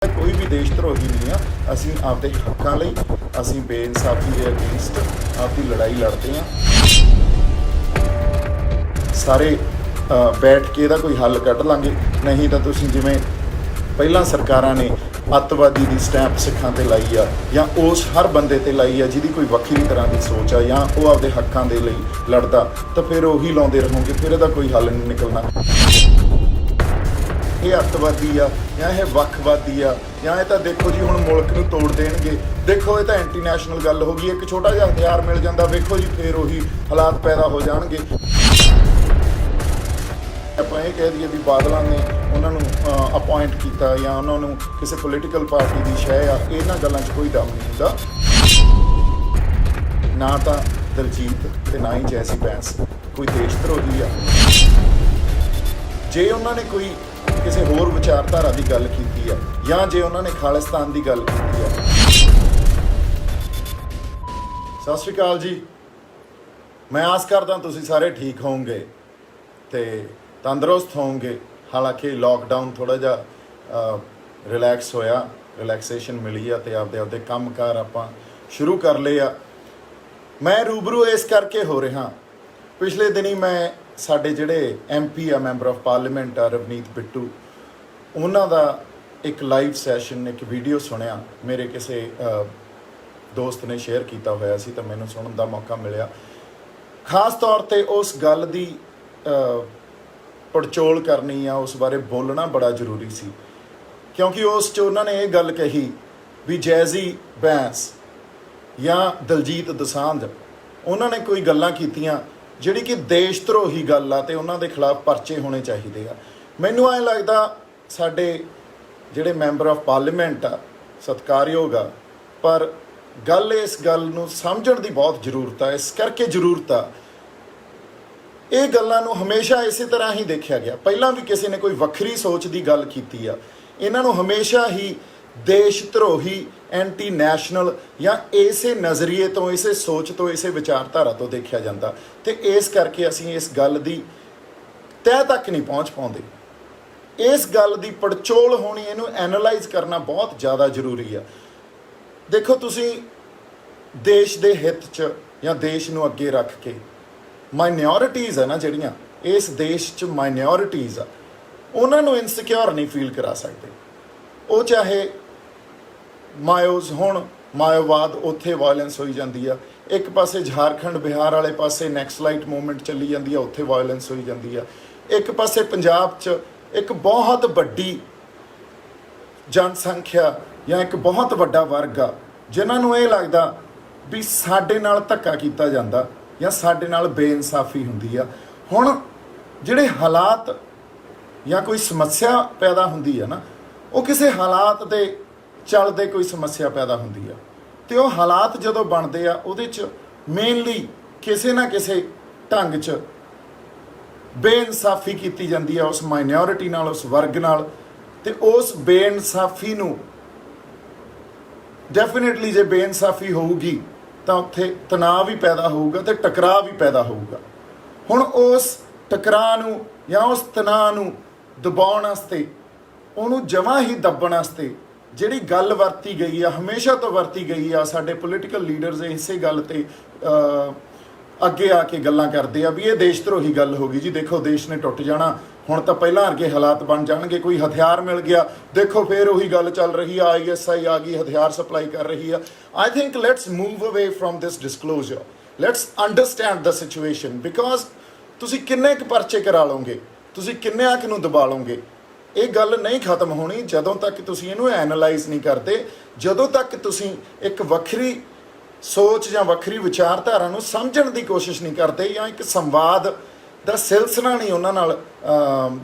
कोई भी देश ਧਰੋਹੀ नहीं ਆ। ਅਸੀਂ ਆਪਦੇ ਹੱਕਾਂ ਲਈ ਅਸੀਂ ਬੇਇਨਸਾਫੀ ਦੇ ਅਗੇਂਸਟ ਆਪਦੀ ਲੜਾਈ ਲੜਦੇ ਹਾਂ। ਸਾਰੇ ਬੈਠ ਕੇ ਇਹਦਾ ਕੋਈ ਹੱਲ ਕੱਢ ਲਾਂਗੇ, ਨਹੀਂ ਤਾਂ ਤੁਸੀਂ ਜਿਵੇਂ ਪਹਿਲਾਂ ਸਰਕਾਰਾਂ ਨੇ ਅੱਤਵਾਦੀ ਦੀ ਸਟੈਂਪ ਸਿੱਖਾਂ ਤੇ ਲਾਈ ਆ ਜਾਂ ਉਸ ਹਰ ਬੰਦੇ ਤੇ ਲਾਈ ਆ ਜਿਹਦੀ ਕੋਈ ਵੱਖਰੀ ਤਰ੍ਹਾਂ ਦੀ ਸੋਚ ਆ ਜਾਂ ਉਹ ਆਪਦੇ ਹੱਕਾਂ ਦੇ ਲਈ ਲੜਦਾ, ਤਾਂ ਫਿਰ ਉਹੀ ਲਾਉਂਦੇ ਰਹੋਗੇ, ਫਿਰ ਇਹਦਾ ਕੋਈ ਹੱਲ ਨਹੀਂ ਨਿਕਲਣਾ। ਇਹ ਅੱਤਵਾਦੀ ਆ ਜਾਂ ਇਹ ਵੱਖਵਾਦੀ ਆ ਜਾਂ ਇਹ ਤਾਂ ਦੇਖੋ ਜੀ ਹੁਣ ਮੁਲਕ ਨੂੰ ਤੋੜ ਦੇਣਗੇ। ਦੇਖੋ ਇਹ ਤਾਂ ਇੰਟਰਨੈਸ਼ਨਲ ਗੱਲ ਹੋ ਗਈ, ਇੱਕ ਛੋਟਾ ਜਿਹਾ ਹਥਿਆਰ ਮਿਲ ਜਾਂਦਾ, ਵੇਖੋ ਜੀ ਫਿਰ ਉਹੀ ਹਾਲਾਤ ਪੈਦਾ ਹੋ ਜਾਣਗੇ। ਆਪਾਂ ਇਹ ਕਹਿ ਦਈਏ ਵੀ ਬਾਦਲਾਂ ਨੇ ਉਹਨਾਂ ਨੂੰ ਅਪੁਆਇੰਟ ਕੀਤਾ ਜਾਂ ਉਹਨਾਂ ਨੂੰ ਕਿਸੇ ਪੋਲੀਟੀਕਲ ਪਾਰਟੀ ਦੀ ਸ਼ੈ ਆ, ਇਹਨਾਂ ਗੱਲਾਂ 'ਚ ਕੋਈ ਦਮ ਨਹੀਂ ਹੁੰਦਾ। ਨਾ ਤਾਂ ਦਲਜੀਤ ਤੇ ਨਾ ਹੀ ਜੈਸੀ ਬੈਂਸ ਕੋਈ ਦੇਸ਼ ਧਰੋਹੀ ਆ। ਜੇ ਉਹਨਾਂ ਨੇ ਕੋਈ ਕਿਸੇ ਹੋਰ ਵਿਚਾਰਧਾਰਾ ਦੀ ਗੱਲ ਕੀਤੀ ਆ ਜਾਂ ਜੇ ਉਹਨਾਂ ਨੇ ਖਾਲਿਸਤਾਨ ਦੀ ਗੱਲ ਕੀਤੀ ਆ। ਸਤਿ ਸ਼੍ਰੀ ਅਕਾਲ ਜੀ, ਮੈਂ ਆਸ ਕਰਦਾ ਤੁਸੀਂ ਸਾਰੇ ਠੀਕ ਹੋਵੋਗੇ ਤੇ ਤੰਦਰੁਸਤ ਹੋਵੋਗੇ। ਹਾਲਾਂਕਿ ਲੋਕਡਾਊਨ ਥੋੜਾ ਜਿਹਾ ਰਿਲੈਕਸ ਹੋਇਆ, ਰਿਲੈਕਸੇਸ਼ਨ ਮਿਲੀ ਆ ਤੇ ਆਪਦੇ ਕੰਮਕਾਰ ਆਪਾਂ ਸ਼ੁਰੂ ਕਰ ਲਏ ਆ। ਮੈਂ ਰੂਬਰੂ ਇਸ ਕਰਕੇ ਹੋ ਰਿਹਾ, ਪਿਛਲੇ ਦਿਨੀ ਮੈਂ ਸਾਡੇ ਜਿਹੜੇ MP ਆ, ਮੈਂਬਰ ਆਫ ਪਾਰਲੀਮੈਂਟ ਆ, ਰਵਨੀਤ ਬਿੱਟੂ, ਉਹਨਾਂ ਦਾ ਇੱਕ ਲਾਈਵ ਸੈਸ਼ਨ, ਇੱਕ ਵੀਡੀਓ ਸੁਣਿਆ। ਮੇਰੇ ਕਿਸੇ ਦੋਸਤ ਨੇ ਸ਼ੇਅਰ ਕੀਤਾ ਹੋਇਆ ਸੀ ਤਾਂ ਮੈਨੂੰ ਸੁਣਨ ਦਾ ਮੌਕਾ ਮਿਲਿਆ। ਖਾਸ ਤੌਰ 'ਤੇ ਉਸ ਗੱਲ ਦੀ ਪੜਚੋਲ ਕਰਨੀ ਆ, ਉਸ ਬਾਰੇ ਬੋਲਣਾ ਬੜਾ ਜ਼ਰੂਰੀ ਸੀ, ਕਿਉਂਕਿ ਉਸ 'ਚ ਉਹਨਾਂ ਨੇ ਇਹ ਗੱਲ ਕਹੀ ਵੀ ਜੈਜ਼ੀ ਬੈਂਸ ਜਾਂ ਦਲਜੀਤ ਦੋਸਾਂਝ ਉਹਨਾਂ ਨੇ ਕੋਈ ਗੱਲਾਂ ਕੀਤੀਆਂ ਜਿਹੜੀ ਕਿ ਦੇਸ਼ ਧਰੋਹੀ ਗੱਲ ਆ ਤੇ ਉਹਨਾਂ ਦੇ ਖਿਲਾਫ ਪਰਚੇ ਹੋਣੇ ਚਾਹੀਦੇ ਆ। ਮੈਨੂੰ ਐਂ ਲੱਗਦਾ ਸਾਡੇ ਜਿਹੜੇ ਮੈਂਬਰ ਆਫ ਪਾਰਲੀਮੈਂਟ ਆ ਸਤਿਕਾਰਯੋਗ ਆ, ਪਰ ਗੱਲ ਇਸ ਗੱਲ ਨੂੰ ਸਮਝਣ ਦੀ ਬਹੁਤ ਜ਼ਰੂਰਤ ਆ। ਇਸ ਕਰਕੇ ਜ਼ਰੂਰਤ ਆ, ਇਹ ਗੱਲਾਂ ਨੂੰ ਹਮੇਸ਼ਾ ਇਸੇ ਤਰ੍ਹਾਂ ਹੀ ਦੇਖਿਆ ਗਿਆ। ਪਹਿਲਾਂ ਵੀ ਕਿਸੇ ਨੇ ਕੋਈ ਵੱਖਰੀ ਸੋਚ ਦੀ ਗੱਲ ਕੀਤੀ ਆ, ਇਹਨਾਂ ਨੂੰ ਹਮੇਸ਼ਾ ਹੀ ਦੇਸ਼ ਧਰੋਹੀ, ਐਂਟੀ ਨੈਸ਼ਨਲ ਜਾਂ ਇਸੇ ਨਜ਼ਰੀਏ ਤੋਂ, ਇਸੇ ਸੋਚ ਤੋਂ, ਇਸੇ ਵਿਚਾਰਧਾਰਾ ਤੋਂ ਦੇਖਿਆ ਜਾਂਦਾ ਤੇ ਇਸ ਕਰਕੇ ਅਸੀਂ ਇਸ ਗੱਲ ਦੀ ਤਹਿ ਤੱਕ ਨਹੀਂ ਪਹੁੰਚ ਪਾਉਂਦੇ। ਇਸ ਗੱਲ ਦੀ ਪੜਚੋਲ ਹੋਣੀ, ਇਹਨੂੰ ਐਨਾਲਾਈਜ਼ ਕਰਨਾ ਬਹੁਤ ਜ਼ਿਆਦਾ ਜ਼ਰੂਰੀ ਆ। ਦੇਖੋ ਤੁਸੀਂ ਦੇਸ਼ ਦੇ ਹਿੱਤ 'ਚ ਜਾਂ ਦੇਸ਼ ਨੂੰ ਅੱਗੇ ਰੱਖ ਕੇ ਮਾਈਨੋਰਿਟੀਜ਼ ਆ ਨਾ, ਜਿਹੜੀਆਂ ਇਸ ਦੇਸ਼ 'ਚ ਮਾਈਨੋਰਿਟੀਜ਼ ਆ, ਉਹਨਾਂ ਨੂੰ ਇਨਸਿਕਿਉਰ ਨਹੀਂ ਫੀਲ ਕਰਾ ਸਕਦੇ। ਉਹ ਚਾਹੇ ਮਾਇਓਜ਼ ਹੋਣ, ਮਾਇਓਵਾਦ, ਉੱਥੇ ਵਾਇਲੈਂਸ ਹੋਈ ਜਾਂਦੀ ਆ। ਇੱਕ ਪਾਸੇ ਝਾਰਖੰਡ ਬਿਹਾਰ ਵਾਲੇ ਪਾਸੇ ਨੈਕਸਲਾਈਟ ਮੂਵਮੈਂਟ ਚੱਲੀ ਜਾਂਦੀ ਆ, ਉੱਥੇ ਵਾਇਲੈਂਸ ਹੋਈ ਜਾਂਦੀ ਆ। ਇੱਕ ਪਾਸੇ ਪੰਜਾਬ 'ਚ ਇੱਕ ਬਹੁਤ ਵੱਡੀ ਜਨਸੰਖਿਆ ਜਾਂ ਇੱਕ ਬਹੁਤ ਵੱਡਾ ਵਰਗ ਆ ਜਿਨ੍ਹਾਂ ਨੂੰ ਇਹ ਲੱਗਦਾ ਵੀ ਸਾਡੇ ਨਾਲ ਧੱਕਾ ਕੀਤਾ ਜਾਂਦਾ ਜਾਂ ਸਾਡੇ ਨਾਲ ਬੇਇਨਸਾਫੀ ਹੁੰਦੀ ਆ। ਹੁਣ ਜਿਹੜੇ ਹਾਲਾਤ ਜਾਂ ਕੋਈ ਸਮੱਸਿਆ ਪੈਦਾ ਹੁੰਦੀ ਆ ਨਾ, ਉਹ ਕਿਸੇ ਹਾਲਾਤ ਦੇ ਚੱਲਦੇ ਕੋਈ ਸਮੱਸਿਆ ਪੈਦਾ ਹੁੰਦੀ ਆ ਤੇ ਉਹ ਹਾਲਾਤ ਜਦੋਂ ਬਣਦੇ ਆ ਉਹਦੇ 'ਚ ਮੇਨਲੀ ਕਿਸੇ ਨਾ ਕਿਸੇ ਢੰਗ 'ਚ ਬੇਇਨਸਾਫੀ ਕੀਤੀ ਜਾਂਦੀ ਆ ਉਸ ਮਾਈਨੋਰਿਟੀ ਨਾਲ, ਉਸ ਵਰਗ ਨਾਲ। ਤੇ ਉਸ ਬੇਇਨਸਾਫੀ ਨੂੰ ਡੈਫੀਨੇਟਲੀ ਜੇ ਬੇਇਨਸਾਫੀ ਹੋਊਗੀ ਤਾਂ ਉੱਥੇ ਤਣਾਅ ਵੀ ਪੈਦਾ ਹੋਊਗਾ ਤੇ ਟਕਰਾਅ ਵੀ ਪੈਦਾ ਹੋਊਗਾ। ਹੁਣ ਉਸ ਟਕਰਾਅ ਨੂੰ ਜਾਂ ਉਸ ਤਣਾਅ ਨੂੰ ਦਬਾਉਣ ਵਾਸਤੇ, ਉਹਨੂੰ ਜਮਾਂ ਹੀ ਦੱਬਣ ਵਾਸਤੇ ਜਿਹੜੀ ਗੱਲ ਵਰਤੀ ਗਈ ਆ, ਹਮੇਸ਼ਾ ਤੋਂ ਵਰਤੀ ਗਈ ਆ, ਸਾਡੇ ਪੋਲੀਟੀਕਲ ਲੀਡਰਸ ਇਸੇ ਗੱਲ ਤੇ ਅੱਗੇ ਆ ਕੇ ਗੱਲਾਂ ਕਰਦੇ ਆ ਵੀ ਇਹ ਦੇਸ਼ ਧਰੋਹੀ ਗੱਲ ਹੋ ਗਈ ਜੀ। ਦੇਖੋ ਦੇਸ਼ ਨੇ ਟੁੱਟ ਜਾਣਾ, ਹੁਣ ਤਾਂ ਪਹਿਲਾਂ ਵਰਗੇ ਹਾਲਾਤ ਬਣ ਜਾਣਗੇ, ਕੋਈ ਹਥਿਆਰ ਮਿਲ ਗਿਆ, ਦੇਖੋ ਫਿਰ ਉਹੀ ਗੱਲ ਚੱਲ ਰਹੀ ਆ, ISI ਆ ਗਈ, ਹਥਿਆਰ ਸਪਲਾਈ ਕਰ ਰਹੀ ਆ। ਆਈ ਥਿੰਕ ਲੈਟਸ ਮੂਵ ਅਵੇ from this disclosure, let's understand the situation, because ਤੁਸੀਂ ਕਿੰਨੇ ਕੁ ਪਰਚੇ ਕਰਾ ਲਓਗੇ, ਤੁਸੀਂ ਕਿੰਨਿਆਂ ਕੁ ਨੂੰ ਦਬਾ ਲਓਗੇ, ਇਹ ਗੱਲ ਨਹੀਂ ਖਤਮ ਹੋਣੀ ਜਦੋਂ ਤੱਕ ਤੁਸੀਂ ਇਹਨੂੰ ਐਨਾਲਾਈਜ਼ ਨਹੀਂ ਕਰਦੇ, ਜਦੋਂ ਤੱਕ ਤੁਸੀਂ ਇੱਕ ਵੱਖਰੀ ਸੋਚ ਜਾਂ ਵੱਖਰੀ ਵਿਚਾਰਧਾਰਾ ਨੂੰ ਸਮਝਣ ਦੀ ਕੋਸ਼ਿਸ਼ ਨਹੀਂ ਕਰਦੇ ਜਾਂ ਇੱਕ ਸੰਵਾਦ ਦਾ ਸਿਲਸਿਲਾ ਨਹੀਂ ਉਹਨਾਂ ਨਾਲ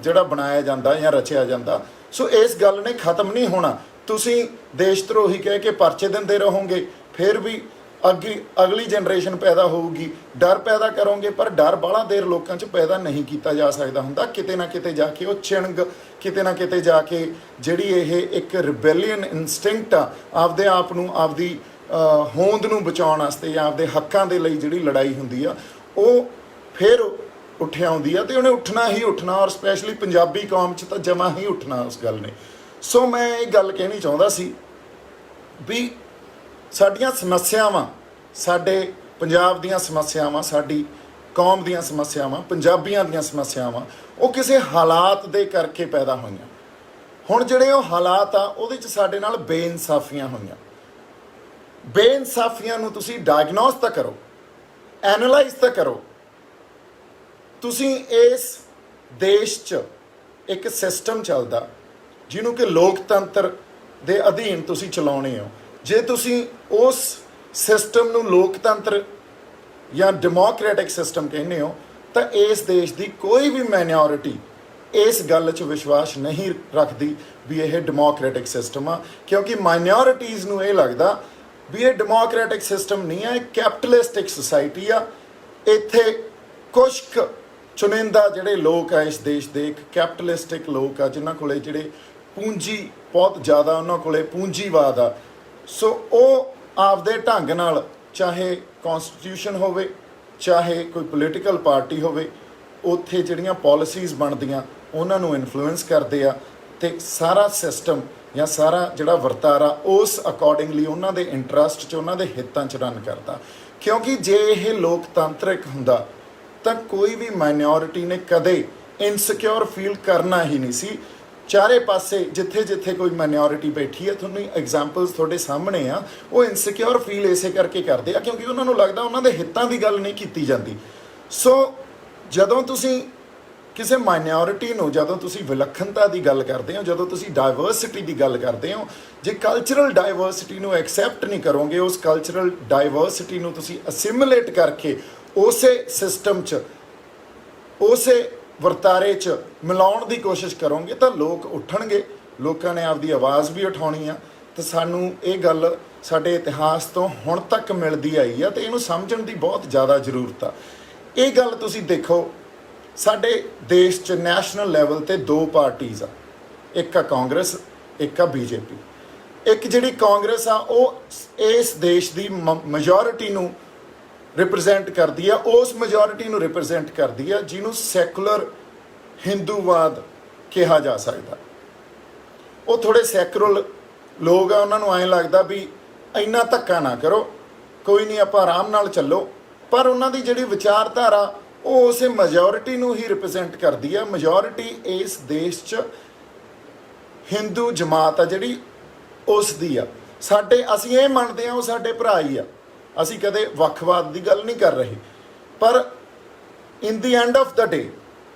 ਜਿਹੜਾ ਬਣਾਇਆ ਜਾਂਦਾ ਜਾਂ ਰਚਿਆ ਜਾਂਦਾ। ਸੋ ਇਸ ਗੱਲ ਨੇ ਖਤਮ ਨਹੀਂ ਹੋਣਾ। ਤੁਸੀਂ ਦੇਸ਼ ਧਰੋਹੀ ਕਹਿ ਕੇ ਪਰਚੇ ਦਿੰਦੇ ਰਹੋਗੇ, ਫਿਰ ਵੀ ਅਗਲੀ ਜਨਰੇਸ਼ਨ ਪੈਦਾ ਹੋਊਗੀ, ਡਰ ਪੈਦਾ ਕਰੋਗੇ, ਪਰ ਡਰ ਬਾਹਲਾ ਦੇਰ ਲੋਕਾਂ 'ਚ ਪੈਦਾ ਨਹੀਂ ਕੀਤਾ ਜਾ ਸਕਦਾ ਹੁੰਦਾ। ਕਿਤੇ ਨਾ ਕਿਤੇ ਜਾ ਕੇ ਉਹ ਚਿਣਗ, ਕਿਤੇ ਨਾ ਕਿਤੇ ਜਾ ਕੇ ਜਿਹੜੀ ਇਹ ਇੱਕ ਰਿਬੈਲੀਅਨ ਇਨਸਟਿੰਕਟ ਆ, ਆਪਦੇ ਆਪ ਨੂੰ, ਆਪਦੀ ਹੋਂਦ ਨੂੰ ਬਚਾਉਣ ਵਾਸਤੇ ਜਾਂ ਆਪਦੇ ਹੱਕਾਂ ਦੇ ਲਈ ਜਿਹੜੀ ਲੜਾਈ ਹੁੰਦੀ ਆ, ਉਹ ਫਿਰ ਉੱਠ ਆਉਂਦੀ ਆ ਤੇ ਉਹਨੇ ਉੱਠਣਾ ਹੀ ਉੱਠਣਾ। ਔਰ ਸਪੈਸ਼ਲੀ ਪੰਜਾਬੀ ਕੌਮ 'ਚ ਤਾਂ ਜਮਾਂ ਹੀ ਉੱਠਣਾ ਉਸ ਗੱਲ ਨੇ। ਸੋ ਮੈਂ ਇਹ ਗੱਲ ਕਹਿਣੀ ਚਾਹੁੰਦਾ ਸੀ ਵੀ ਸਾਡੀਆਂ ਸਮੱਸਿਆਵਾਂ, ਸਾਡੇ ਪੰਜਾਬ ਦੀਆਂ ਸਮੱਸਿਆਵਾਂ, ਸਾਡੀ ਕੌਮ ਦੀਆਂ ਸਮੱਸਿਆਵਾਂ, ਪੰਜਾਬੀਆਂ ਦੀਆਂ ਸਮੱਸਿਆਵਾਂ, ਉਹ ਕਿਸੇ ਹਾਲਾਤ ਦੇ ਕਰਕੇ ਪੈਦਾ ਹੋਈਆਂ। ਹੁਣ ਜਿਹੜੇ ਉਹ ਹਾਲਾਤ ਆ ਉਹਦੇ 'ਚ ਸਾਡੇ ਨਾਲ ਬੇਇਨਸਾਫੀਆਂ ਹੋਈਆਂ। ਬੇਇਨਸਾਫੀਆਂ ਨੂੰ ਤੁਸੀਂ ਡਾਇਗਨੋਸ ਤਾਂ ਕਰੋ, ਐਨਾਲਾਈਜ਼ ਤਾਂ ਕਰੋ। ਤੁਸੀਂ ਇਸ ਦੇਸ਼ 'ਚ ਇੱਕ ਸਿਸਟਮ ਚੱਲਦਾ ਜਿਹਨੂੰ ਕਿ ਲੋਕਤੰਤਰ ਦੇ ਅਧੀਨ ਤੁਸੀਂ ਚਲਾਉਣੇ ਹੋ। ਜੇ ਤੁਸੀਂ ਉਸ ਸਿਸਟਮ ਨੂੰ ਲੋਕਤੰਤਰ ਜਾਂ ਡੈਮੋਕ੍ਰੈਟਿਕ ਸਿਸਟਮ ਕਹਿੰਦੇ ਹੋ ਤਾਂ ਇਸ ਦੇਸ਼ ਦੀ ਕੋਈ ਵੀ ਮਾਈਨੋਰਿਟੀ ਇਸ ਗੱਲ 'ਚ ਵਿਸ਼ਵਾਸ ਨਹੀਂ ਰੱਖਦੀ ਵੀ ਇਹ ਡੈਮੋਕ੍ਰੈਟਿਕ ਸਿਸਟਮ ਆ, ਕਿਉਂਕਿ ਮਾਈਨੋਰਿਟੀਜ਼ ਨੂੰ ਇਹ ਲੱਗਦਾ ਵੀ ਇਹ ਡੈਮੋਕ੍ਰੈਟਿਕ ਸਿਸਟਮ ਨਹੀਂ ਆ, ਇਹ ਕੈਪੀਟਲਿਸਟਿਕ ਸੁਸਾਇਟੀ ਆ। ਇੱਥੇ ਕੁਛ ਕੁ ਚੁਣਿੰਦਾ ਜਿਹੜੇ ਲੋਕ ਆ ਇਸ ਦੇਸ਼ ਦੇ, ਇੱਕ ਕੈਪੀਟਲਿਸਟਿਕ ਲੋਕ ਆ ਜਿਨ੍ਹਾਂ ਕੋਲੇ ਜਿਹੜੇ ਪੂੰਜੀ ਬਹੁਤ ਜ਼ਿਆਦਾ, ਉਹਨਾਂ ਕੋਲੇ ਪੂੰਜੀਵਾਦ ਆ। ਸੋ ਉਹ ਆਪਦੇ ਢੰਗ ਨਾਲ, ਚਾਹੇ ਕੌਨਸਟੀਟਿਊਸ਼ਨ ਹੋਵੇ, ਚਾਹੇ ਕੋਈ ਪੋਲੀਟੀਕਲ ਪਾਰਟੀ ਹੋਵੇ, ਉੱਥੇ ਜਿਹੜੀਆਂ ਪਾਲਿਸੀਜ਼ ਬਣਦੀਆਂ ਉਹਨਾਂ ਨੂੰ ਇਨਫਲੂਐਂਸ ਕਰਦੇ ਆ ਅਤੇ ਸਾਰਾ ਸਿਸਟਮ ਜਾਂ ਸਾਰਾ ਜਿਹੜਾ ਵਰਤਾਰਾ ਉਸ ਅਕੋਰਡਿੰਗਲੀ ਉਹਨਾਂ ਦੇ ਇੰਟਰਸਟ 'ਚ, ਉਹਨਾਂ ਦੇ ਹਿੱਤਾਂ 'ਚ ਰਨ ਕਰਦਾ। ਕਿਉਂਕਿ ਜੇ ਇਹ ਲੋਕਤੰਤਰਿਕ ਹੁੰਦਾ ਤਾਂ ਕੋਈ ਵੀ ਮਾਈਨੋਰਿਟੀ ਨੇ ਕਦੇ ਇਨਸਿਕਿਉਰ ਫੀਲ ਕਰਨਾ ਹੀ ਨਹੀਂ ਸੀ। ਚਾਰੇ ਪਾਸੇ ਜਿੱਥੇ ਜਿੱਥੇ ਕੋਈ ਮਾਈਨੋਰਿਟੀ ਬੈਠੀ ਹੈ, ਤੁਹਾਨੂੰ ਐਗਜ਼ਾਮਪਲਸ ਤੁਹਾਡੇ ਸਾਹਮਣੇ ਆ, ਉਹ ਇਨਸਿਕਿਉਰ ਫੀਲ ਇਸੇ ਕਰਕੇ ਕਰਦੇ ਆ ਕਿਉਂਕਿ ਉਹਨਾਂ ਨੂੰ ਲੱਗਦਾ ਉਹਨਾਂ ਦੇ ਹਿੱਤਾਂ ਦੀ ਗੱਲ ਨਹੀਂ ਕੀਤੀ ਜਾਂਦੀ। ਸੋ ਜਦੋਂ ਤੁਸੀਂ ਕਿਸੇ ਮਾਈਨੋਰਿਟੀ ਨੂੰ, ਜਦੋਂ ਤੁਸੀਂ ਵਿਲੱਖਣਤਾ ਦੀ ਗੱਲ ਕਰਦੇ ਹੋ, ਜਦੋਂ ਤੁਸੀਂ ਡਾਇਵਰਸਿਟੀ ਦੀ ਗੱਲ ਕਰਦੇ ਹੋ, ਜੇ ਕਲਚਰਲ ਡਾਇਵਰਸਿਟੀ ਨੂੰ ਐਕਸੈਪਟ ਨਹੀਂ ਕਰੋਗੇ, ਉਸ ਕਲਚਰਲ ਡਾਇਵਰਸਿਟੀ ਨੂੰ ਤੁਸੀਂ ਅਸਿਮੀਲੇਟ ਕਰਕੇ ਉਸੇ ਸਿਸਟਮ 'ਚ, ਉਸੇ ਵਰਤਾਰੇ 'ਚ ਮਿਲਾਉਣ ਦੀ ਕੋਸ਼ਿਸ਼ ਕਰੋਗੇ ਤਾਂ ਲੋਕ ਉੱਠਣਗੇ। ਲੋਕਾਂ ਨੇ ਆਪਦੀ ਆਵਾਜ਼ ਵੀ ਉਠਾਉਣੀ ਆ ਤੇ ਸਾਨੂੰ ਇਹ ਗੱਲ ਸਾਡੇ ਇਤਿਹਾਸ ਤੋਂ ਹੁਣ ਤੱਕ ਮਿਲਦੀ ਆਈ ਆ ਤੇ ਇਹਨੂੰ ਸਮਝਣ ਦੀ ਬਹੁਤ ਜ਼ਿਆਦਾ ਜ਼ਰੂਰਤ ਆ। ਇਹ ਗੱਲ ਤੁਸੀਂ ਦੇਖੋ, ਸਾਡੇ ਦੇਸ਼ 'ਚ ਨੈਸ਼ਨਲ ਲੈਵਲ 'ਤੇ ਦੋ ਪਾਰਟੀਜ਼ ਆ, ਇੱਕ ਆ ਕਾਂਗਰਸ, ਇੱਕ ਆ ਬੀਜੇਪੀ। ਇੱਕ ਜਿਹੜੀ ਕਾਂਗਰਸ ਆ ਉਹ ਇਸ ਦੇਸ਼ ਦੀ ਮੈਜੋਰਿਟੀ ਨੂੰ ਰਿਪਰੈਜ਼ੈਂਟ ਕਰਦੀ ਆ, ਉਸ ਮੈਜੋਰਿਟੀ ਨੂੰ ਰਿਪਰੈਜ਼ੈਂਟ ਕਰਦੀ ਆ ਜਿਹਨੂੰ ਸੈਕੂਲਰ ਹਿੰਦੂਵਾਦ ਕਿਹਾ ਜਾ ਸਕਦਾ। ਉਹ ਥੋੜ੍ਹੇ ਸੈਕੂਲਰ ਲੋਕ ਆ, ਉਹਨਾਂ ਨੂੰ ਐਂ ਲੱਗਦਾ ਵੀ ਇੰਨਾ ਧੱਕਾ ਨਾ ਕਰੋ, ਕੋਈ ਨਹੀਂ ਆਪਾਂ ਆਰਾਮ ਨਾਲ ਚੱਲੋ। ਪਰ ਉਹਨਾਂ ਦੀ ਜਿਹੜੀ ਵਿਚਾਰਧਾਰਾ ਉਹ ਉਸੇ ਮੈਜੋਰਿਟੀ ਨੂੰ ਹੀ ਰਿਪਰੈਜ਼ੈਂਟ ਕਰਦੀ ਆ। ਮੈਜੋਰਿਟੀ ਇਸ ਦੇਸ਼ 'ਚ ਹਿੰਦੂ ਜਮਾਤ ਆ ਜਿਹੜੀ, ਉਸ ਦੀ ਆ। ਅਸੀਂ ਇਹ ਮੰਨਦੇ ਹਾਂ ਉਹ ਸਾਡੇ ਭਰਾ ਹੀ ਆ, ਅਸੀਂ ਕਦੇ ਵੱਖਵਾਦ ਦੀ ਗੱਲ ਨਹੀਂ ਕਰ ਰਹੇ। ਪਰ ਇਨ ਦੀ ਐਂਡ ਆਫ ਦਾ ਡੇ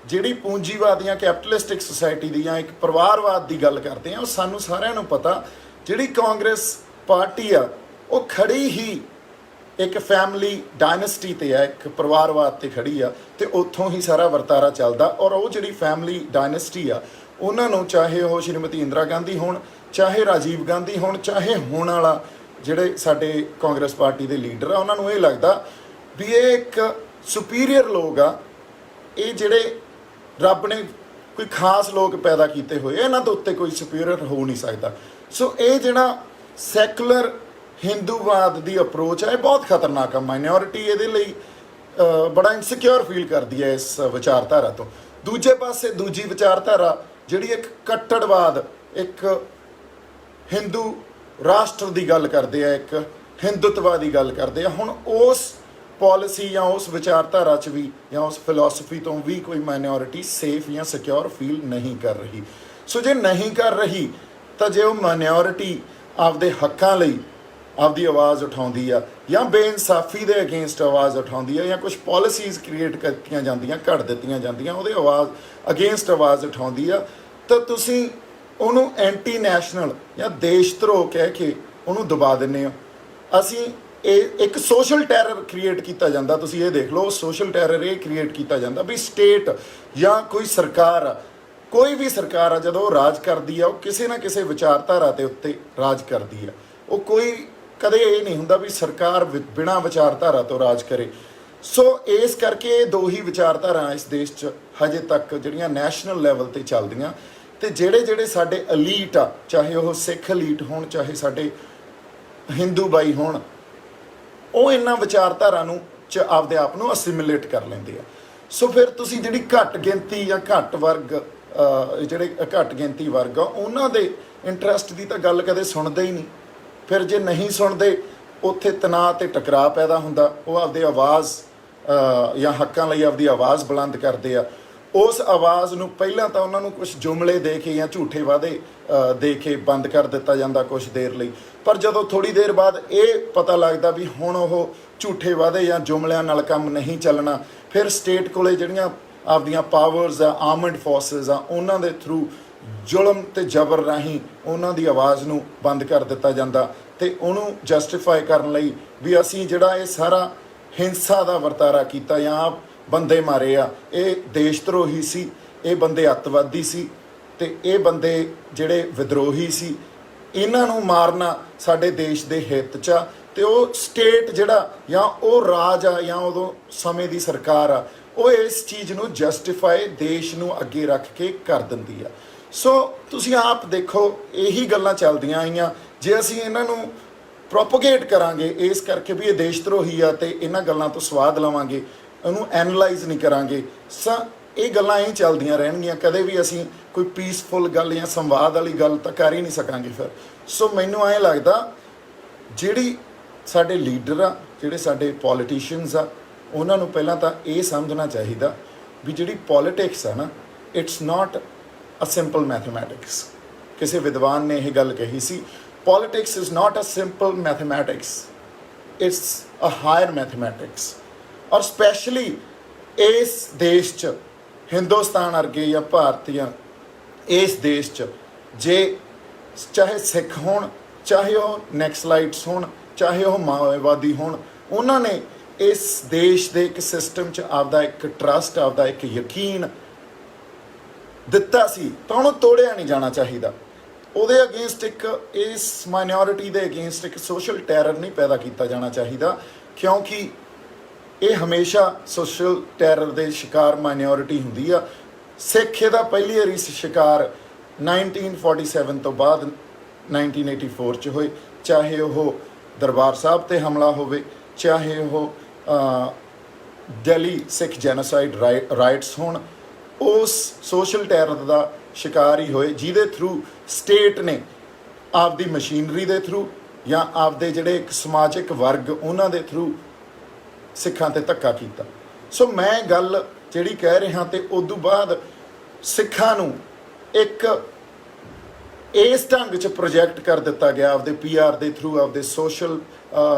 ਜਿਹੜੀ ਪੂੰਜੀਵਾਦੀਆਂ ਕੈਪੀਟਲਿਸਟਿਕ ਸੁਸਾਇਟੀ ਦੀ ਜਾਂ ਇੱਕ ਪਰਿਵਾਰਵਾਦ ਦੀ ਗੱਲ ਕਰਦੇ ਆ, ਉਹ ਸਾਨੂੰ ਸਾਰਿਆਂ ਨੂੰ ਪਤਾ ਜਿਹੜੀ ਕਾਂਗਰਸ ਪਾਰਟੀ ਆ ਉਹ ਖੜੀ ਹੀ ਇੱਕ ਫੈਮਿਲੀ ਡਾਇਨੈਸਟੀ 'ਤੇ ਆ, ਇੱਕ ਪਰਿਵਾਰਵਾਦ 'ਤੇ ਖੜੀ ਆ ਅਤੇ ਉੱਥੋਂ ਹੀ ਸਾਰਾ ਵਰਤਾਰਾ ਚੱਲਦਾ। ਔਰ ਉਹ ਜਿਹੜੀ ਫੈਮਿਲੀ ਡਾਇਨੈਸਟੀ ਆ ਉਹਨਾਂ ਨੂੰ, ਚਾਹੇ ਉਹ ਸ਼੍ਰੀਮਤੀ ਇੰਦਰਾ ਗਾਂਧੀ ਹੋਣ, ਚਾਹੇ ਰਾਜੀਵ ਗਾਂਧੀ ਹੋਣ, ਚਾਹੇ ਹੁਣ ਵਾਲਾ ਜਿਹੜੇ ਸਾਡੇ ਕਾਂਗਰਸ ਪਾਰਟੀ ਦੇ ਲੀਡਰ ਆ, ਉਹਨਾਂ ਨੂੰ ਇਹ ਲੱਗਦਾ ਵੀ ਇਹ ਇੱਕ ਸੁਪੀਰੀਅਰ ਲੋਕ ਆ, ਇਹ ਜਿਹੜੇ ਰੱਬ ਨੇ ਕੋਈ ਖਾਸ ਲੋਕ ਪੈਦਾ ਕੀਤੇ ਹੋਏ, ਇਹਨਾਂ ਦੇ ਉੱਤੇ ਕੋਈ ਸੁਪੀਰੀਅਰ ਹੋ ਨਹੀਂ ਸਕਦਾ। ਸੋ ਇਹ ਜਿਹੜਾ ਸੈਕੂਲਰ ਹਿੰਦੂਵਾਦ ਦੀ ਅਪਰੋਚ ਹੈ ਇਹ ਬਹੁਤ ਖਤਰਨਾਕ ਆ। ਮਾਈਨੋਰਿਟੀ ਇਹਦੇ ਲਈ ਬੜਾ ਇਨਸਿਕਿਉਰ ਫੀਲ ਕਰਦੀ ਹੈ ਇਸ ਵਿਚਾਰਧਾਰਾ ਤੋਂ। ਦੂਜੇ ਪਾਸੇ ਦੂਜੀ ਵਿਚਾਰਧਾਰਾ ਜਿਹੜੀ ਇੱਕ ਕੱਟੜਵਾਦ, ਇੱਕ ਹਿੰਦੂ ਰਾਸ਼ਟਰ ਦੀ ਗੱਲ ਕਰਦੇ ਆ, ਇੱਕ ਹਿੰਦੂਤਵਾ ਦੀ ਗੱਲ ਕਰਦੇ ਆ। ਹੁਣ ਉਸ ਪਾਲਿਸੀ ਜਾਂ ਉਸ ਵਿਚਾਰਧਾਰਾ 'ਚ ਵੀ ਜਾਂ ਉਸ ਫਿਲਾਸਫੀ ਤੋਂ ਵੀ ਕੋਈ ਮਾਈਨੋਰਿਟੀ ਸੇਫ ਜਾਂ ਸਿਕਿਉਰ ਫੀਲ ਨਹੀਂ ਕਰ ਰਹੀ। ਸੋ ਜੇ ਨਹੀਂ ਕਰ ਰਹੀ ਤਾਂ ਜੇ ਉਹ ਮਾਈਨੋਰਿਟੀ ਆਪਦੇ ਹੱਕਾਂ ਲਈ ਆਪਦੀ ਆਵਾਜ਼ ਉਠਾਉਂਦੀ ਆ ਜਾਂ ਬੇਇਨਸਾਫੀ ਦੇ ਅਗੇਂਸਟ ਆਵਾਜ਼ ਉਠਾਉਂਦੀ ਆ ਜਾਂ ਕੁਝ ਪਾਲਿਸੀਜ਼ ਕ੍ਰੀਏਟ ਕੀਤੀਆਂ ਜਾਂਦੀਆਂ, ਘੜ ਦਿੱਤੀਆਂ ਜਾਂਦੀਆਂ, ਉਹਦੇ ਆਵਾਜ਼ ਅਗੇਂਸਟ ਆਵਾਜ਼ ਉਠਾਉਂਦੀ ਆ, ਤਾਂ ਤੁਸੀਂ ਉਹਨੂੰ ਐਂਟੀ ਨੈਸ਼ਨਲ ਜਾਂ ਦੇਸ਼ ਧਰੋਹ ਕਹਿ ਕੇ ਉਹਨੂੰ ਦਬਾ ਦਿੰਦੇ ਹੋ। ਅਸੀਂ ਇਹ ਇੱਕ ਸੋਸ਼ਲ ਟੈਰਰ ਕ੍ਰੀਏਟ ਕੀਤਾ ਜਾਂਦਾ। ਤੁਸੀਂ ਇਹ ਦੇਖ ਲਓ, ਸੋਸ਼ਲ ਟੈਰਰ ਇਹ ਕ੍ਰੀਏਟ ਕੀਤਾ ਜਾਂਦਾ ਵੀ ਸਟੇਟ ਜਾਂ ਕੋਈ ਸਰਕਾਰ ਆ, ਕੋਈ ਵੀ ਸਰਕਾਰ ਆ, ਜਦੋਂ ਉਹ ਰਾਜ ਕਰਦੀ ਆ ਉਹ ਕਿਸੇ ਨਾ ਕਿਸੇ ਵਿਚਾਰਧਾਰਾ ਦੇ ਉੱਤੇ ਰਾਜ ਕਰਦੀ ਆ। ਉਹ ਕੋਈ ਕਦੇ ਇਹ ਨਹੀਂ ਹੁੰਦਾ ਵੀ ਸਰਕਾਰ ਬਿਨਾਂ ਵਿਚਾਰਧਾਰਾ ਤੋਂ ਰਾਜ ਕਰੇ। ਸੋ ਇਸ ਕਰਕੇ ਇਹ ਦੋ ਹੀ ਵਿਚਾਰਧਾਰਾ ਇਸ ਦੇਸ਼ 'ਚ ਹਜੇ ਤੱਕ ਜਿਹੜੀਆਂ ਨੈਸ਼ਨਲ ਲੈਵਲ 'ਤੇ ਚੱਲਦੀਆਂ। ਅਤੇ ਜਿਹੜੇ ਸਾਡੇ ਅਲੀਟ ਆ, ਚਾਹੇ ਉਹ ਸਿੱਖ ਅਲੀਟ ਹੋਣ, ਚਾਹੇ ਸਾਡੇ ਹਿੰਦੂ ਬਾਈ ਹੋਣ, ਉਹ ਇਹਨਾਂ ਵਿਚਾਰਧਾਰਾ ਨੂੰ ਆਪਦੇ ਆਪ ਨੂੰ ਅਸਿਮੀਲੇਟ ਕਰ ਲੈਂਦੇ ਆ। ਸੋ ਫਿਰ ਤੁਸੀਂ ਜਿਹੜੀ ਘੱਟ ਗਿਣਤੀ ਜਾਂ ਘੱਟ ਵਰਗ ਜਿਹੜੇ ਘੱਟ ਗਿਣਤੀ ਵਰਗ ਆ ਉਹਨਾਂ ਦੇ ਇੰਟਰਸਟ ਦੀ ਤਾਂ ਗੱਲ ਕਦੇ ਸੁਣਦੇ ਹੀ ਨਹੀਂ। ਫਿਰ ਜੇ ਨਹੀਂ ਸੁਣਦੇ ਉੱਥੇ ਤਣਾਅ ਤੇ ਟਕਰਾਅ ਪੈਦਾ ਹੁੰਦਾ। ਉਹ ਆਪਦੇ ਆਵਾਜ਼ ਜਾਂ ਹੱਕਾਂ ਲਈ ਆਪਦੀ ਆਵਾਜ਼ ਬੁਲੰਦ ਕਰਦੇ ਆ। ਉਸ ਆਵਾਜ਼ ਨੂੰ ਪਹਿਲਾਂ ਤਾਂ ਉਹਨਾਂ ਨੂੰ ਕੁਝ ਜੁਮਲੇ ਦੇ ਕੇ ਜਾਂ ਝੂਠੇ ਵਾਅਦੇ ਦੇ ਕੇ ਬੰਦ ਕਰ ਦਿੱਤਾ ਜਾਂਦਾ ਕੁਝ ਦੇਰ ਲਈ। ਪਰ ਜਦੋਂ ਥੋੜ੍ਹੀ ਦੇਰ ਬਾਅਦ ਇਹ ਪਤਾ ਲੱਗਦਾ ਵੀ ਹੁਣ ਉਹ ਝੂਠੇ ਵਾਅਦੇ ਜਾਂ ਜੁਮਲਿਆਂ ਨਾਲ ਕੰਮ ਨਹੀਂ ਚੱਲਣਾ, ਫਿਰ ਸਟੇਟ ਕੋਲੇ ਜਿਹੜੀਆਂ ਆਪਦੀਆਂ ਪਾਵਰਸ ਆ, ਆਰਮਡ ਫੋਰਸਿਸ ਆ, ਉਹਨਾਂ ਦੇ ਥਰੂ ਜ਼ੁਲਮ ਤੇ ਜ਼ਬਰ ਰਾਹੀਂ ਉਹਨਾਂ ਦੀ ਆਵਾਜ਼ ਨੂੰ ਬੰਦ ਕਰ ਦਿੱਤਾ ਜਾਂਦਾ ਤੇ ਉਹਨੂੰ ਜਸਟੀਫਾਈ ਕਰਨ ਲਈ ਵੀ ਅਸੀਂ ਜਿਹੜਾ ਇਹ ਸਾਰਾ ਹਿੰਸਾ ਦਾ ਵਰਤਾਰਾ ਕੀਤਾ ਜਾਂ ਬੰਦੇ ਮਾਰੇ ਆ, ਇਹ ਦੇਸ਼ ਧਰੋਹੀ ਸੀ, ਇਹ ਬੰਦੇ ਅੱਤਵਾਦੀ ਸੀ ਤੇ ਇਹ ਬੰਦੇ ਜਿਹੜੇ ਵਿਦਰੋਹੀ ਸੀ, ਇਹਨਾਂ ਨੂੰ ਮਾਰਨਾ ਸਾਡੇ ਦੇਸ਼ ਦੇ ਹਿੱਤ 'ਚ ਆ। ਤੇ ਉਹ ਸਟੇਟ ਜਿਹੜਾ ਜਾਂ ਉਹ ਰਾਜ ਆ ਜਾਂ ਉਦੋਂ ਸਮੇਂ ਦੀ ਸਰਕਾਰ ਆ, ਉਹ ਇਸ ਚੀਜ਼ ਨੂੰ ਜਸਟੀਫਾਈ ਦੇਸ਼ ਨੂੰ ਅੱਗੇ ਰੱਖ ਕੇ ਕਰ ਦਿੰਦੀ ਆ। ਸੋ ਤੁਸੀਂ ਆਪ ਦੇਖੋ ਇਹੀ ਗੱਲਾਂ ਚੱਲਦੀਆਂ ਆਈਆਂ। ਜੇ ਅਸੀਂ ਇਹਨਾਂ ਨੂੰ ਪ੍ਰੋਪੋਗੇਟ ਕਰਾਂਗੇ ਇਸ ਕਰਕੇ ਵੀ ਇਹ ਦੇਸ਼ ਧਰੋਹੀ ਆ ਤੇ ਇਹਨਾਂ ਗੱਲਾਂ ਤੋਂ ਸਵਾਦ ਲਵਾਂਗੇ, ਉਹਨੂੰ ਐਨਲਾਈਜ਼ ਨਹੀਂ ਕਰਾਂਗੇ, ਇਹ ਗੱਲਾਂ ਹੀ ਚੱਲਦੀਆਂ ਰਹਿਣਗੀਆਂ। ਕਦੇ ਵੀ ਅਸੀਂ ਕੋਈ ਪੀਸਫੁਲ ਗੱਲ ਜਾਂ ਸੰਵਾਦ ਵਾਲੀ ਗੱਲ ਤਾਂ ਕਰ ਹੀ ਨਹੀਂ ਸਕਾਂਗੇ ਫਿਰ। ਸੋ ਮੈਨੂੰ ਐਂ ਲੱਗਦਾ ਜਿਹੜੀ ਸਾਡੇ ਲੀਡਰ ਆ, ਜਿਹੜੇ ਸਾਡੇ ਪੋਲੀਟੀਸ਼ੀਅਨਸ ਆ, ਉਹਨਾਂ ਨੂੰ ਪਹਿਲਾਂ ਤਾਂ ਇਹ ਸਮਝਣਾ ਚਾਹੀਦਾ ਵੀ ਜਿਹੜੀ ਪੋਲੀਟਿਕਸ ਆ ਨਾ, it's not a simple mathematics. ਕਿਸੇ ਵਿਦਵਾਨ ਨੇ ਇਹ ਗੱਲ ਕਹੀ ਸੀ, politics is not a simple mathematics, it's a higher mathematics. ਔਰ ਸਪੈਸ਼ਲੀ ਇਸ ਦੇਸ਼ 'ਚ ਹਿੰਦੁਸਤਾਨ ਵਰਗੇ ਜਾਂ ਭਾਰਤ ਜਾਂ ਇਸ ਦੇਸ਼ 'ਚ ਜੇ ਚਾਹੇ ਸਿੱਖ ਹੋਣ, ਚਾਹੇ ਉਹ ਨੈਕਸਲਾਈਟਸ ਹੋਣ, ਚਾਹੇ ਉਹ ਮਾਓਵਾਦੀ ਹੋਣ, ਉਹਨਾਂ ਨੇ ਇਸ ਦੇਸ਼ ਦੇ ਇੱਕ ਸਿਸਟਮ 'ਚ ਆਪਦਾ ਇੱਕ ਟਰਸਟ, ਆਪਦਾ ਇੱਕ ਯਕੀਨ ਦਿੱਤਾ ਸੀ ਤਾਂ ਉਹਨੂੰ ਤੋੜਿਆ ਨਹੀਂ ਜਾਣਾ ਚਾਹੀਦਾ। ਉਹਦੇ ਅਗੇਂਸਟ ਇੱਕ ਇਸ ਮਾਈਨੋਰਿਟੀ ਦੇ ਅਗੇਂਸਟ ਇੱਕ ਸੋਸ਼ਲ ਟੈਰਰ ਨਹੀਂ ਪੈਦਾ ਕੀਤਾ ਜਾਣਾ ਚਾਹੀਦਾ, ਕਿਉਂਕਿ ਇਹ ਹਮੇਸ਼ਾ ਸੋਸ਼ਲ ਟੈਰਰ ਦੇ ਸ਼ਿਕਾਰ ਮਾਈਨੋਰਿਟੀ ਹੁੰਦੀ ਆ। ਸਿੱਖ ਇਹਦਾ ਪਹਿਲੀ ਵਾਰੀ ਸ਼ਿਕਾਰ 1947 ਤੋਂ ਬਾਅਦ 1984 'ਚ ਹੋਏ, ਚਾਹੇ ਉਹ ਦਰਬਾਰ ਸਾਹਿਬ 'ਤੇ ਹਮਲਾ ਹੋਵੇ, ਚਾਹੇ ਉਹ ਦਿੱਲੀ ਸਿੱਖ ਜੈਨੋਸਾਈਡ ਰਾਈਟਸ ਹੋਣ, ਉਸ ਸੋਸ਼ਲ ਟੈਰਰ ਦਾ ਸ਼ਿਕਾਰ ਹੀ ਹੋਏ, ਜਿਹਦੇ ਥਰੂ ਸਟੇਟ ਨੇ ਆਪਦੀ ਮਸ਼ੀਨਰੀ ਦੇ ਥਰੂ ਜਾਂ ਆਪਦੇ ਜਿਹੜੇ ਇੱਕ ਸਮਾਜਿਕ ਵਰਗ ਉਹਨਾਂ ਦੇ ਥਰੂ ਸਿੱਖਾਂ 'ਤੇ ਧੱਕਾ ਕੀਤਾ। ਸੋ ਮੈਂ ਗੱਲ ਜਿਹੜੀ ਕਹਿ ਰਿਹਾ ਤੇ ਉਦੋਂ ਬਾਅਦ ਸਿੱਖਾਂ ਨੂੰ ਇੱਕ ਇਸ ਢੰਗ 'ਚ ਪ੍ਰੋਜੈਕਟ ਕਰ ਦਿੱਤਾ ਗਿਆ ਆਪਦੇ PR ਦੇ ਥਰੂ, ਆਪਦੇ ਸੋਸ਼ਲ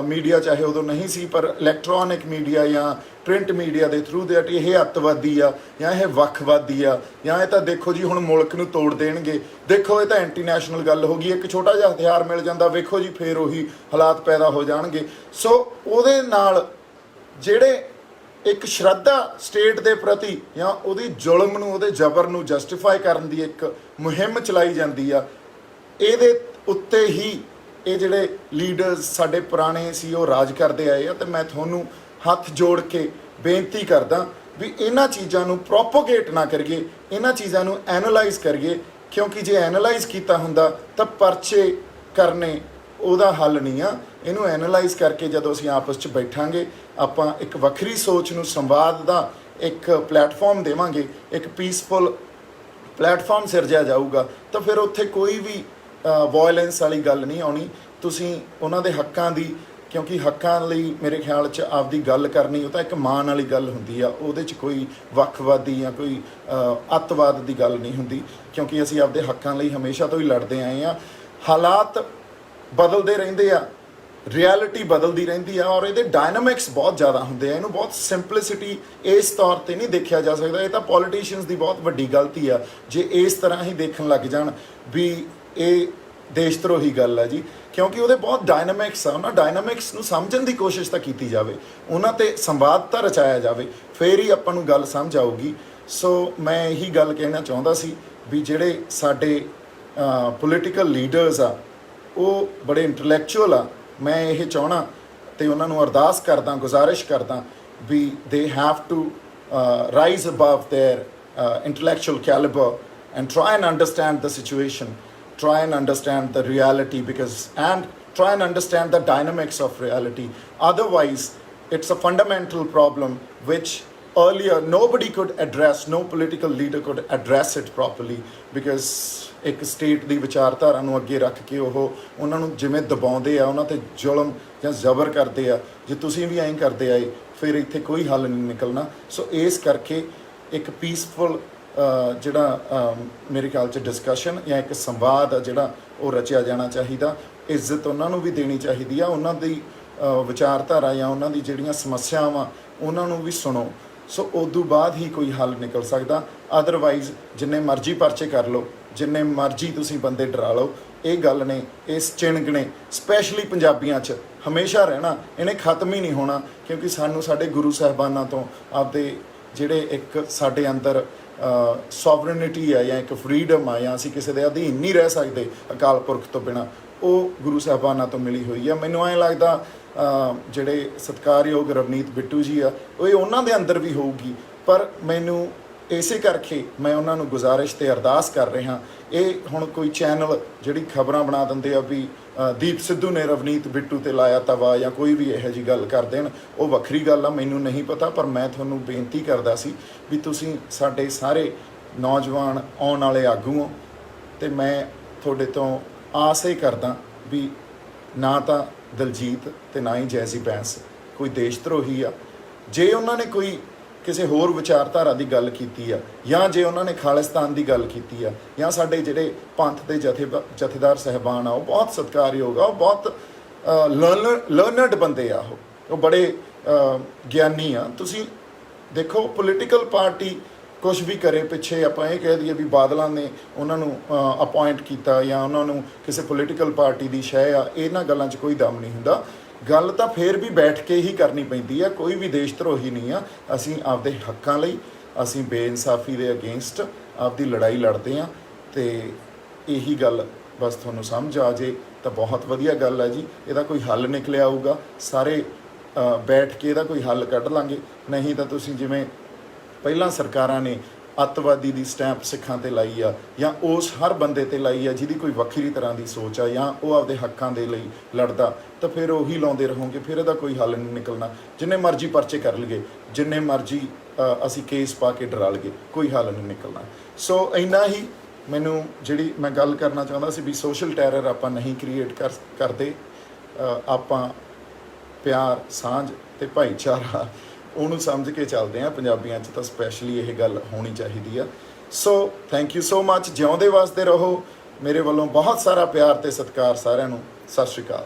ਮੀਡੀਆ, ਚਾਹੇ ਉਦੋਂ ਨਹੀਂ ਸੀ ਪਰ ਇਲੈਕਟ੍ਰੋਨਿਕ ਮੀਡੀਆ ਜਾਂ ਪ੍ਰਿੰਟ ਮੀਡੀਆ ਦੇ ਥਰੂ ਦੇ ਇਹ ਅੱਤਵਾਦੀ ਆ ਜਾਂ ਇਹ ਵੱਖਵਾਦੀ ਆ ਜਾਂ ਇਹ ਤਾਂ ਦੇਖੋ ਜੀ ਹੁਣ ਮੁਲਕ ਨੂੰ ਤੋੜ ਦੇਣਗੇ, ਦੇਖੋ ਇਹ ਤਾਂ ਇੰਟਰਨੈਸ਼ਨਲ ਗੱਲ ਹੋ ਗਈ, ਇੱਕ ਛੋਟਾ ਜਿਹਾ ਹਥਿਆਰ ਮਿਲ ਜਾਂਦਾ, ਵੇਖੋ ਜੀ ਫੇਰ ਉਹੀ ਹਾਲਾਤ ਪੈਦਾ ਹੋ ਜਾਣਗੇ। ਸੋ ਉਹਦੇ ਨਾਲ ਜਿਹੜੇ ਇੱਕ ਸ਼ਰਧਾ ਸਟੇਟ ਦੇ ਪ੍ਰਤੀ ਜਾਂ ਉਹਦੀ ਜ਼ੁਲਮ ਨੂੰ, ਉਹਦੇ ਜ਼ਬਰ ਨੂੰ ਜਸਟੀਫਾਈ ਕਰਨ ਦੀ ਇੱਕ ਮੁਹਿੰਮ ਚਲਾਈ ਜਾਂਦੀ ਆ। ਇਹਦੇ ਉੱਤੇ ਹੀ ਇਹ ਜਿਹੜੇ ਲੀਡਰਸ ਸਾਡੇ ਪੁਰਾਣੇ ਸੀ ਉਹ ਰਾਜ ਕਰਦੇ ਆਏ ਆ। ਤੇ ਮੈਂ ਤੁਹਾਨੂੰ ਹੱਥ ਜੋੜ ਕੇ ਬੇਨਤੀ ਕਰਦਾ ਵੀ ਇਹਨਾਂ ਚੀਜ਼ਾਂ ਨੂੰ ਪ੍ਰੋਪੋਗੇਟ ਨਾ ਕਰੀਏ, ਇਹਨਾਂ ਚੀਜ਼ਾਂ ਨੂੰ ਐਨਾਲਾਈਜ਼ ਕਰੀਏ, ਕਿਉਂਕਿ ਜੇ ਐਨਾਲਾਈਜ਼ ਕੀਤਾ ਹੁੰਦਾ ਤਾਂ ਪਰਚੇ ਕਰਨੇ ਉਹਦਾ ਹੱਲ ਨਹੀਂ ਆ। ਇਹਨੂੰ ਐਨਾਲਾਈਜ਼ ਕਰਕੇ ਜਦੋਂ ਅਸੀਂ ਆਪਸ 'ਚ ਬੈਠਾਂਗੇ, ਆਪਾਂ ਇੱਕ ਵੱਖਰੀ ਸੋਚ ਨੂੰ ਸੰਵਾਦ ਦਾ ਇੱਕ ਪਲੇਟਫਾਰਮ ਦੇਵਾਂਗੇ, ਇੱਕ ਪੀਸਫੁਲ ਪਲੇਟਫਾਰਮ ਸਿਰਜਿਆ ਜਾਊਗਾ, ਤਾਂ ਫਿਰ ਉੱਥੇ ਕੋਈ ਵੀ ਵਾਇਲੈਂਸ ਵਾਲੀ ਗੱਲ ਨਹੀਂ ਆਉਣੀ। ਤੁਸੀਂ ਉਹਨਾਂ ਦੇ ਹੱਕਾਂ ਦੀ, ਕਿਉਂਕਿ ਹੱਕਾਂ ਲਈ ਮੇਰੇ ਖਿਆਲ 'ਚ ਆਪਦੀ ਗੱਲ ਕਰਨੀ ਉਹ ਤਾਂ ਇੱਕ ਮਾਣ ਵਾਲੀ ਗੱਲ ਹੁੰਦੀ ਆ, ਉਹਦੇ 'ਚ ਕੋਈ ਵੱਖਵਾਦੀ ਜਾਂ ਕੋਈ ਅੱਤਵਾਦ ਦੀ ਗੱਲ ਨਹੀਂ ਹੁੰਦੀ, ਕਿਉਂਕਿ ਅਸੀਂ ਆਪਦੇ ਹੱਕਾਂ ਲਈ ਹਮੇਸ਼ਾ ਤੋਂ ਹੀ ਲੜਦੇ ਆਏ ਹਾਂ। ਹਾਲਾਤ ਬਦਲਦੇ ਰਹਿੰਦੇ ਆ, ਰਿਐਲਿਟੀ ਬਦਲਦੀ ਰਹਿੰਦੀ ਆ ਔਰ ਇਹਦੇ ਡਾਇਨਾਮਿਕਸ ਬਹੁਤ ਜ਼ਿਆਦਾ ਹੁੰਦੇ ਆ। ਇਹਨੂੰ ਬਹੁਤ ਸਿੰਪਲਿਸਿਟੀ ਇਸ ਤੌਰ 'ਤੇ ਨਹੀਂ ਦੇਖਿਆ ਜਾ ਸਕਦਾ। ਇਹ ਤਾਂ ਪੋਲੀਟੀਸ਼ੀਅਨਸ ਦੀ ਬਹੁਤ ਵੱਡੀ ਗਲਤੀ ਆ ਜੇ ਇਸ ਤਰ੍ਹਾਂ ਹੀ ਦੇਖਣ ਲੱਗ ਜਾਣ ਵੀ ਇਹ ਦੇਸ਼ ਧਰੋਹੀ ਗੱਲ ਆ ਜੀ, ਕਿਉਂਕਿ ਉਹਦੇ ਬਹੁਤ ਡਾਇਨਾਮਿਕਸ ਆ। ਉਹਨਾਂ ਡਾਇਨਾਮਿਕਸ ਨੂੰ ਸਮਝਣ ਦੀ ਕੋਸ਼ਿਸ਼ ਤਾਂ ਕੀਤੀ ਜਾਵੇ, ਉਹਨਾਂ 'ਤੇ ਸੰਵਾਦ ਤਾਂ ਰਚਾਇਆ ਜਾਵੇ, ਫਿਰ ਹੀ ਆਪਾਂ ਨੂੰ ਗੱਲ ਸਮਝ ਆਊਗੀ। ਸੋ ਮੈਂ ਇਹੀ ਗੱਲ ਕਹਿਣਾ ਚਾਹੁੰਦਾ ਸੀ ਵੀ ਜਿਹੜੇ ਸਾਡੇ ਪੋਲੀਟੀਕਲ ਲੀਡਰਸ ਆ ਉਹ ਬੜੇ ਇੰਟਲੈਕਚੁਅਲ ਆ। ਮੈਂ ਇਹ ਚਾਹਣਾ ਤੇ ਉਹਨਾਂ ਨੂੰ ਅਰਦਾਸ ਕਰਦਾ, ਗੁਜ਼ਾਰਿਸ਼ ਕਰਦਾ ਵੀ they have to rise above their intellectual caliber and try and understand the situation, try and understand the reality, and try and understand the dynamics of reality. Otherwise it's a fundamental problem which earlier nobody could address, no political leader could address it properly because ਇੱਕ state ਦੀ ਵਿਚਾਰਧਾਰਾ ਨੂੰ ਅੱਗੇ ਰੱਖ ਕੇ ਉਹਨਾਂ ਨੂੰ ਜਿਵੇਂ ਦਬਾਉਂਦੇ ਆ, ਉਹਨਾਂ ਤੇ ਜ਼ੁਲਮ ਜਾਂ ਜ਼ਬਰ ਕਰਦੇ ਆ, ਜੇ ਤੁਸੀਂ ਵੀ ਐਂ ਕਰਦੇ ਆਏ ਫਿਰ ਇੱਥੇ ਕੋਈ ਹੱਲ ਨਹੀਂ ਨਿਕਲਣਾ। ਸੋ ਇਸ ਕਰਕੇ ਇੱਕ ਪੀਸਫੁਲ ਜਿਹੜਾ ਮੇਰੇ ਖਿਆਲ 'ਚ ਡਿਸਕਸ਼ਨ ਜਾਂ ਇੱਕ ਸੰਵਾਦ ਆ ਜਿਹੜਾ ਉਹ ਰਚਿਆ ਜਾਣਾ ਚਾਹੀਦਾ। ਇੱਜ਼ਤ ਉਹਨਾਂ ਨੂੰ ਵੀ ਦੇਣੀ ਚਾਹੀਦੀ ਆ, ਉਹਨਾਂ ਦੀ ਵਿਚਾਰਧਾਰਾ ਜਾਂ ਉਹਨਾਂ ਦੀ ਜਿਹੜੀਆਂ ਸਮੱਸਿਆਵਾਂ ਉਹਨਾਂ ਨੂੰ ਵੀ ਸੁਣੋ। ਸੋ ਉਦੋਂ ਬਾਅਦ ਹੀ ਕੋਈ ਹੱਲ ਨਿਕਲ ਸਕਦਾ। ਅਦਰਵਾਈਜ਼ ਜਿੰਨੇ ਮਰਜ਼ੀ ਪਰਚੇ ਕਰ ਲਓ, ਜਿੰਨੇ ਮਰਜ਼ੀ ਤੁਸੀਂ ਬੰਦੇ ਡਰਾ ਲਓ, ਇਹ ਗੱਲ ਨੇ, ਇਸ ਚਿਣਗ ਨੇ ਸਪੈਸ਼ਲੀ ਪੰਜਾਬੀਆਂ 'ਚ ਹਮੇਸ਼ਾ ਰਹਿਣਾ, ਇਹਨੇ ਖਤਮ ਹੀ ਨਹੀਂ ਹੋਣਾ। ਕਿਉਂਕਿ ਸਾਨੂੰ ਸਾਡੇ ਗੁਰੂ ਸਾਹਿਬਾਨਾਂ ਤੋਂ ਆਪਦੇ ਜਿਹੜੇ ਇੱਕ ਸਾਡੇ ਅੰਦਰ ਸੋਵਰਨਿਟੀ ਆ ਜਾਂ ਇੱਕ ਫਰੀਡਮ ਆ, ਜਾਂ ਅਸੀਂ ਕਿਸੇ ਦੇ ਅਧੀਨ ਨਹੀਂ ਰਹਿ ਸਕਦੇ ਅਕਾਲ ਪੁਰਖ ਤੋਂ ਬਿਨਾਂ, ਉਹ ਗੁਰੂ ਸਾਹਿਬਾਨਾਂ ਤੋਂ ਮਿਲੀ ਹੋਈ ਆ। ਮੈਨੂੰ ਐਂ ਲੱਗਦਾ ਜਿਹੜੇ ਸਤਿਕਾਰਯੋਗ ਰਵਨੀਤ ਬਿੱਟੂ ਜੀ ਆ, ਉਹ ਉਹਨਾਂ ਦੇ ਅੰਦਰ ਵੀ ਹੋਊਗੀ। ਪਰ ਮੈਨੂੰ ਇਸੇ ਕਰਕੇ ਮੈਂ ਉਹਨਾਂ ਨੂੰ ਗੁਜ਼ਾਰਿਸ਼ ਤੇ ਅਰਦਾਸ ਕਰ ਰਿਹਾ, ਇਹ ਹੁਣ ਕੋਈ ਚੈਨਲ ਜਿਹੜੀ ਖਬਰਾਂ ਬਣਾ ਦਿੰਦੇ ਆ ਵੀ ਦੀਪ ਸਿੱਧੂ ਨੇ ਰਵਨੀਤ ਬਿੱਟੂ ਤੇ ਲਾਇਆ ਤਵਾ ਜਾਂ ਕੋਈ ਵੀ ਇਹੋ ਜਿਹੀ ਗੱਲ ਕਰ ਦੇਣ, ਉਹ ਵੱਖਰੀ ਗੱਲ ਆ, ਮੈਨੂੰ ਨਹੀਂ ਪਤਾ। ਪਰ ਮੈਂ ਤੁਹਾਨੂੰ ਬੇਨਤੀ ਕਰਦਾ ਸੀ ਵੀ ਤੁਸੀਂ ਸਾਡੇ ਸਾਰੇ ਨੌਜਵਾਨ ਆਉਣ ਵਾਲੇ ਆਗੂ ਹੋ, ਅਤੇ ਮੈਂ ਤੁਹਾਡੇ ਤੋਂ ਆਸ ਇਹ ਕਰਦਾ ਵੀ ਨਾ ਤਾਂ ਦਲਜੀਤ ਅਤੇ ਨਾ ਹੀ ਜੈਜ਼ੀ ਬੈਂਸ ਕੋਈ ਦੇਸ਼ ਧਰੋਹੀ ਆ। ਜੇ ਉਹਨਾਂ ਨੇ ਕੋਈ ਕਿਸੇ ਹੋਰ ਵਿਚਾਰਧਾਰਾ ਦੀ ਗੱਲ ਕੀਤੀ ਆ, ਜਾਂ ਜੇ ਉਹਨਾਂ ਨੇ ਖਾਲਿਸਤਾਨ ਦੀ ਗੱਲ ਕੀਤੀ ਆ, ਜਾਂ ਸਾਡੇ ਜਿਹੜੇ ਪੰਥ ਦੇ ਜਥੇਦਾਰ ਸਾਹਿਬਾਨ ਆ, ਉਹ ਬਹੁਤ ਸਤਿਕਾਰਯੋਗ ਆ, ਉਹ ਬਹੁਤ ਲਰਨਡ ਬੰਦੇ ਆ, ਉਹ ਬੜੇ ਗਿਆਨੀ ਆ। ਤੁਸੀਂ ਦੇਖੋ ਪੋਲੀਟੀਕਲ ਪਾਰਟੀ ਕੁਛ ਵੀ ਕਰੇ, ਪਿੱਛੇ ਆਪਾਂ ਇਹ ਕਹਿ ਦਈਏ ਵੀ ਬਾਦਲਾਂ ਨੇ ਉਹਨਾਂ ਨੂੰ ਅਪੁਆਇੰਟ ਕੀਤਾ ਜਾਂ ਉਹਨਾਂ ਨੂੰ ਕਿਸੇ ਪੋਲੀਟੀਕਲ ਪਾਰਟੀ ਦੀ ਸ਼ੈ ਆ, ਇਹਨਾਂ ਗੱਲਾਂ 'ਚ ਕੋਈ ਦਮ ਨਹੀਂ ਹੁੰਦਾ। ਗੱਲ ਤਾਂ ਫੇਰ ਵੀ ਬੈਠ ਕੇ ਹੀ ਕਰਨੀ ਪੈਂਦੀ ਆ। ਕੋਈ ਵੀ ਦੇਸ਼ ਧਰੋਹੀ ਨਹੀਂ ਆ। ਅਸੀਂ ਆਪਦੇ ਹੱਕਾਂ ਲਈ, ਅਸੀਂ ਬੇਇਨਸਾਫੀ ਦੇ ਅਗੇਂਸਟ ਆਪਦੀ ਲੜਾਈ ਲੜਦੇ ਹਾਂ, ਅਤੇ ਇਹੀ ਗੱਲ ਬਸ ਤੁਹਾਨੂੰ ਸਮਝ ਆ ਜੇ ਤਾਂ ਬਹੁਤ ਵਧੀਆ ਗੱਲ ਹੈ ਜੀ। ਇਹਦਾ ਕੋਈ ਹੱਲ ਨਿਕਲਿਆ ਆਊਗਾ, ਸਾਰੇ ਬੈਠ ਕੇ ਇਹਦਾ ਕੋਈ ਹੱਲ ਕੱਢ ਲਾਂਗੇ। ਨਹੀਂ ਤਾਂ ਤੁਸੀਂ ਜਿਵੇਂ ਪਹਿਲਾਂ ਸਰਕਾਰਾਂ ਨੇ ਅੱਤਵਾਦੀ ਦੀ ਸਟੈਂਪ ਸਿੱਖਾਂ 'ਤੇ ਲਾਈ ਆ, ਜਾਂ ਉਸ ਹਰ ਬੰਦੇ 'ਤੇ ਲਾਈ ਆ ਜਿਹਦੀ ਕੋਈ ਵੱਖਰੀ ਤਰ੍ਹਾਂ ਦੀ ਸੋਚ ਆ, ਜਾਂ ਉਹ ਆਪਦੇ ਹੱਕਾਂ ਦੇ ਲਈ ਲੜਦਾ, ਤਾਂ ਫਿਰ ਉਹੀ ਲਾਉਂਦੇ ਰਹੋਗੇ, ਫਿਰ ਇਹਦਾ ਕੋਈ ਹੱਲ ਨਹੀਂ ਨਿਕਲਣਾ। ਜਿੰਨੇ ਮਰਜ਼ੀ ਪਰਚੇ ਕਰ ਲਈਏ, ਜਿੰਨੇ ਮਰਜ਼ੀ ਅਸੀਂ ਕੇਸ ਪਾ ਕੇ ਡਰਾ ਲਈਏ, ਕੋਈ ਹੱਲ ਨਹੀਂ ਨਿਕਲਣਾ। ਸੋ ਇੰਨਾ ਹੀ ਮੈਨੂੰ ਜਿਹੜੀ ਮੈਂ ਗੱਲ ਕਰਨਾ ਚਾਹੁੰਦਾ ਸੀ ਵੀ ਸੋਸ਼ਲ ਟੈਰਰ ਆਪਾਂ ਨਹੀਂ ਕ੍ਰੀਏਟ ਕਰਦੇ, ਆਪਾਂ ਪਿਆਰ, ਸਾਂਝ ਅਤੇ ਭਾਈਚਾਰਾ ਉਹਨੂੰ ਸਮਝ ਕੇ ਚੱਲਦੇ ਹਾਂ। ਪੰਜਾਬੀਆਂ 'ਚ ਤਾਂ ਸਪੈਸ਼ਲੀ ਇਹ ਗੱਲ ਹੋਣੀ ਚਾਹੀਦੀ ਆ। ਸੋ ਥੈਂਕ ਯੂ ਸੋ ਮੱਚ। ਜਿਉਂਦੇ ਵਾਸਤੇ ਰਹੋ। ਮੇਰੇ ਵੱਲੋਂ ਬਹੁਤ ਸਾਰਾ ਪਿਆਰ ਅਤੇ ਸਤਿਕਾਰ ਸਾਰਿਆਂ ਨੂੰ। ਸਤਿ ਸ਼੍ਰੀ ਅਕਾਲ।